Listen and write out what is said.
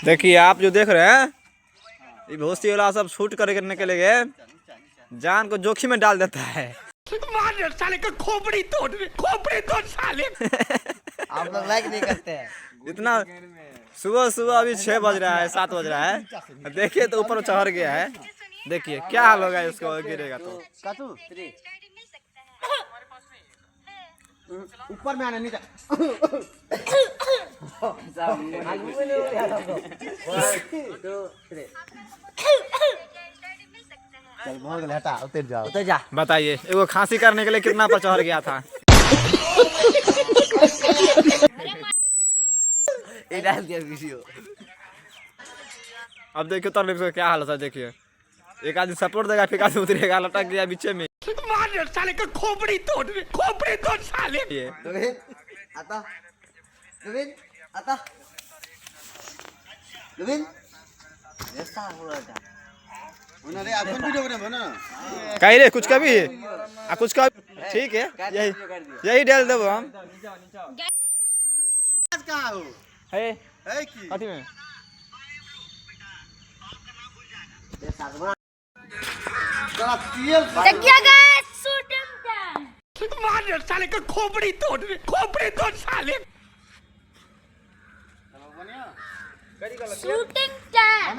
देखिए आप जो देख रहे हैं ये भोसड़ी वाला सब शूट करने के लिए जान को जोखिम में डाल देता है। साले का खोपड़ी तोड़ साले। आप लोग लाइक नहीं करते हैं। इतना सुबह सुबह अभी 6 बज रहा है 7 बज रहा है, देखिए तो ऊपर चढ़ गया है। देखिए क्या हाल होगा इसको गिरेगा तो। ऊपर में आना नहीं चल बहुत हटा उतर जाओ उतर जा। बताइए वो खांसी करने के लिए कितना पर चढ़ गया था। डाल दिया वीडियो। अब देखिए तो क्या हालत है। देखिए एक आदमी सपोर्ट देगा फिर आदमी उतरेगा, लटक गया बीचे में। साले का खोपड़ी तोड़ साले। आता नवीन आता नवीन ऐसा हो रहा था उन्होंने अपन वीडियो बना ना कहीं रे कुछ कभी कुछ का ठीक है यही डाल दो हम। कहाँ हो है की कथी में साले का खोपड़ी तोड़ साले। Shooting time.